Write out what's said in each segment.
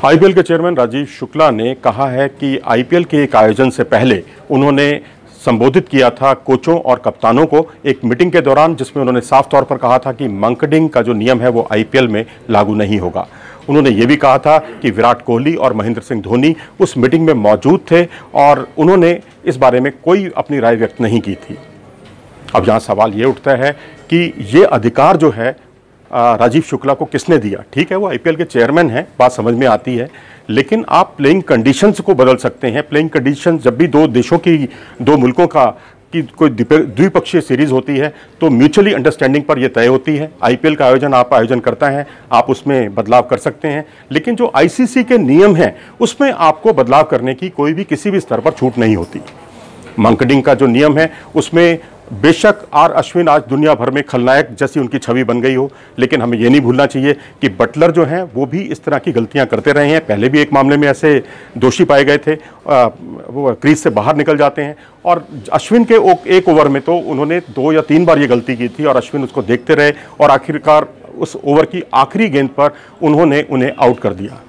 IPL के chairman Rajiv Shukla ने कहा है कि आईपीएल के एक आयोजन से पहले उन्होंने संबोधित किया था कोचों और कप्तानों को एक मीटिंग के दौरान, जिसमें उन्होंने साफ तौर पर कहा था कि मंकडिंग का जो नियम है वो आईपीएल में लागू नहीं होगा। उन्होंने ये भी कहा था कि विराट कोहली और महेंद्र सिंह धोनी उस मीटिंग में मौजूद थे और उन्होंने इस बारे में कोई अपनी राय व्यक्त नहीं की थी। अब यहाँ सवाल ये उठता है कि ये अधिकार जो है राजीव शुक्ला को किसने दिया। ठीक है, वो आईपीएल के चेयरमैन हैं, बात समझ में आती है, लेकिन आप प्लेइंग कंडीशंस को बदल सकते हैं। प्लेइंग कंडीशंस जब भी दो देशों की, दो मुल्कों का की कोई द्विपक्षीय सीरीज होती है तो म्यूचुअली अंडरस्टैंडिंग पर यह तय होती है। आईपीएल का आयोजन करता है, आप उसमें बदलाव कर सकते हैं, लेकिन जो आईसीसी के नियम हैं उसमें आपको बदलाव करने की कोई भी किसी भी स्तर पर छूट नहीं होती। मंकडिंग का जो नियम है उसमें बेशक आर अश्विन आज दुनिया भर में खलनायक जैसी उनकी छवि बन गई हो, लेकिन हमें यह नहीं भूलना चाहिए कि बटलर जो हैं वो भी इस तरह की गलतियां करते रहे हैं। पहले भी एक मामले में ऐसे दोषी पाए गए थे, वो क्रीज से बाहर निकल जाते हैं। और अश्विन के एक ओवर में तो उन्होंने 2 या 3 बार ये गलती की थी और अश्विन उसको देखते रहे और आखिरकार उस ओवर की आखिरी गेंद पर उन्होंने उन्हें आउट कर दिया।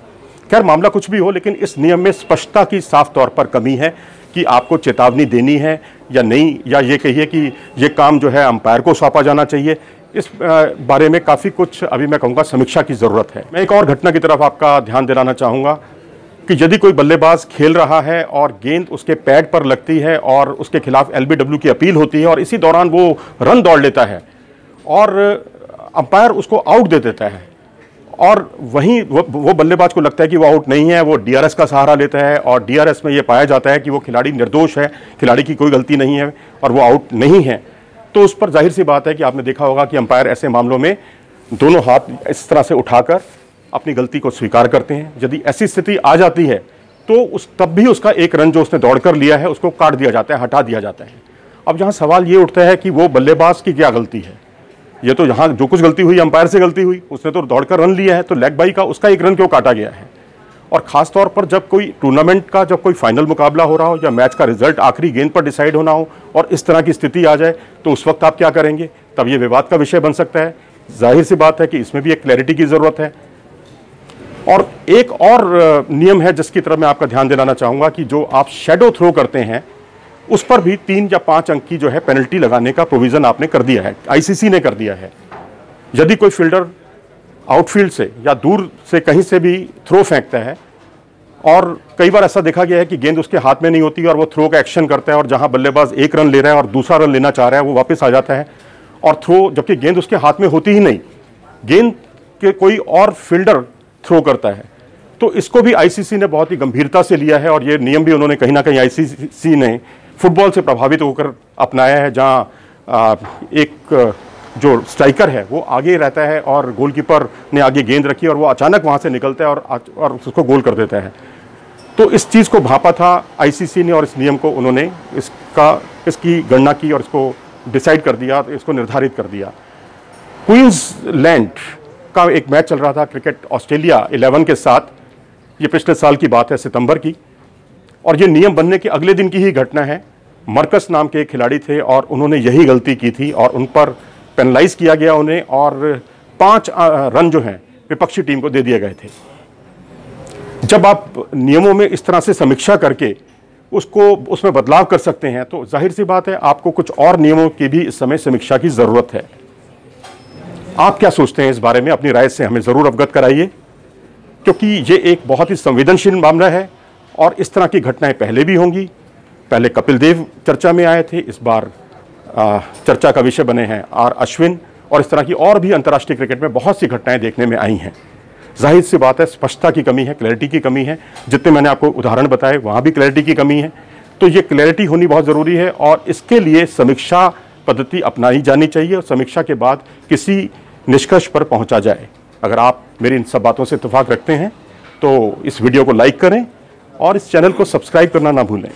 खैर, मामला कुछ भी हो, लेकिन इस नियम में स्पष्टता की साफ तौर पर कमी है कि आपको चेतावनी देनी है या नहीं, या ये कहिए कि ये काम जो है अंपायर को सौंपा जाना चाहिए। इस बारे में काफ़ी कुछ अभी मैं कहूँगा समीक्षा की ज़रूरत है। मैं एक और घटना की तरफ आपका ध्यान दिलाना चाहूँगा कि यदि कोई बल्लेबाज खेल रहा है और गेंद उसके पैड पर लगती है और उसके खिलाफ एलबीडब्ल्यू की अपील होती है और इसी दौरान वो रन दौड़ लेता है और अंपायर उसको आउट दे देता है और वहीं वो बल्लेबाज को लगता है कि वो आउट नहीं है, वो डीआरएस का सहारा लेता है और डीआरएस में ये पाया जाता है कि वो खिलाड़ी निर्दोष है, खिलाड़ी की कोई गलती नहीं है और वो आउट नहीं है, तो उस पर जाहिर सी बात है कि आपने देखा होगा कि अंपायर ऐसे मामलों में दोनों हाथ इस तरह से उठाकर अपनी गलती को स्वीकार करते हैं। यदि ऐसी स्थिति आ जाती है तो तब भी उसका एक रन जो उसने दौड़कर लिया है उसको काट दिया जाता है, हटा दिया जाता है। अब यहाँ सवाल ये उठता है कि वो बल्लेबाज की क्या गलती है। ये तो यहाँ जो कुछ गलती हुई अंपायर से गलती हुई, उसने तो दौड़कर रन लिया है, तो लेग बाई का उसका एक रन क्यों काटा गया है। और खास तौर पर जब कोई टूर्नामेंट का जब कोई फाइनल मुकाबला हो रहा हो या मैच का रिजल्ट आखिरी गेंद पर डिसाइड होना हो और इस तरह की स्थिति आ जाए तो उस वक्त आप क्या करेंगे, तब ये विवाद का विषय बन सकता है। जाहिर सी बात है कि इसमें भी एक क्लैरिटी की जरूरत है। और एक और नियम है जिसकी तरफ मैं आपका ध्यान दिलाना चाहूंगा कि जो आप शेडो थ्रो करते हैं उस पर भी 3 या 5 अंक की जो है पेनल्टी लगाने का प्रोविजन आपने कर दिया है, आईसीसी ने कर दिया है। यदि कोई फील्डर आउटफील्ड से या दूर से कहीं से भी थ्रो फेंकता है और कई बार ऐसा देखा गया है कि गेंद उसके हाथ में नहीं होती और वो थ्रो का एक्शन करता है और जहां बल्लेबाज एक रन ले रहा है और दूसरा रन लेना चाह रहा है वो वापस आ जाता है और थ्रो, जबकि गेंद उसके हाथ में होती ही नहीं, गेंद के कोई और फील्डर थ्रो करता है, तो इसको भी आईसीसी ने बहुत ही गंभीरता से लिया है। और ये नियम भी उन्होंने कहीं ना कहीं आईसीसी ने फुटबॉल से प्रभावित होकर अपनाया है, जहां एक जो स्ट्राइकर है वो आगे रहता है और गोलकीपर ने आगे गेंद रखी और वो अचानक वहां से निकलता है और उसको गोल कर देता है। तो इस चीज़ को भांपा था आईसीसी ने और इस नियम को उन्होंने इसकी गणना की और इसको डिसाइड कर दिया, इसको निर्धारित कर दिया। क्वींसलैंड का एक मैच चल रहा था क्रिकेट ऑस्ट्रेलिया 11 के साथ, ये पिछले साल की बात है, सितंबर की, और ये नियम बनने के अगले दिन की ही घटना है। मरकस नाम के एक खिलाड़ी थे और उन्होंने यही गलती की थी और उन पर पेनलाइज किया गया उन्हें और 5 रन जो हैं विपक्षी टीम को दे दिए गए थे। जब आप नियमों में इस तरह से समीक्षा करके उसमें बदलाव कर सकते हैं तो जाहिर सी बात है आपको कुछ और नियमों की भी इस समय समीक्षा की ज़रूरत है। आप क्या सोचते हैं इस बारे में, अपनी राय से हमें ज़रूर अवगत कराइए, क्योंकि ये एक बहुत ही संवेदनशील मामला है और इस तरह की घटनाएं पहले भी होंगी। पहले कपिल देव चर्चा में आए थे, इस बार चर्चा का विषय बने हैं आर अश्विन, और इस तरह की और भी अंतर्राष्ट्रीय क्रिकेट में बहुत सी घटनाएं देखने में आई हैं। जाहिर सी बात है स्पष्टता की कमी है, क्लैरिटी की कमी है। जितने मैंने आपको उदाहरण बताए वहाँ भी क्लैरिटी की कमी है, तो ये क्लैरिटी होनी बहुत ज़रूरी है और इसके लिए समीक्षा पद्धति अपनाई जानी चाहिए और समीक्षा के बाद किसी निष्कर्ष पर पहुँचा जाए। अगर आप मेरी इन सब बातों से इत्तेफाक रखते हैं तो इस वीडियो को लाइक करें और इस चैनल को सब्सक्राइब करना ना भूलें।